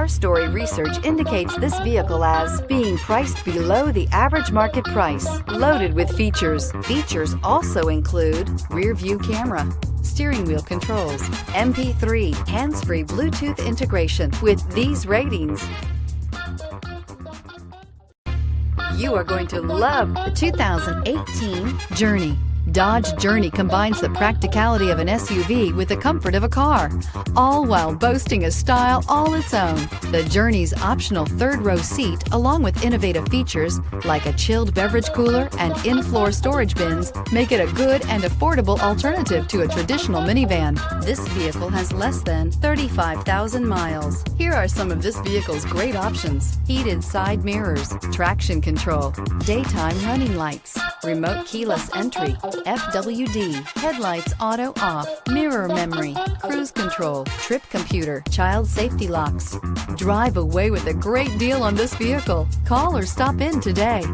Car Story research indicates this vehicle as being priced below the average market price, loaded with features. Features also include rear view camera, steering wheel controls, MP3, hands-free Bluetooth integration. With these ratings, you are going to love the 2018 Journey. Dodge Journey combines the practicality of an SUV with the comfort of a car, all while boasting a style all its own. The Journey's optional third-row seat, along with innovative features like a chilled beverage cooler and in-floor storage bins, make it a good and affordable alternative to a traditional minivan. This vehicle has less than 35,000 miles. Here are some of this vehicle's great options: heated side mirrors, traction control, daytime running lights, remote keyless entry, FWD, headlights auto off, mirror memory, cruise control, trip computer, child safety locks. Drive away with a great deal on this vehicle. Call or stop in today.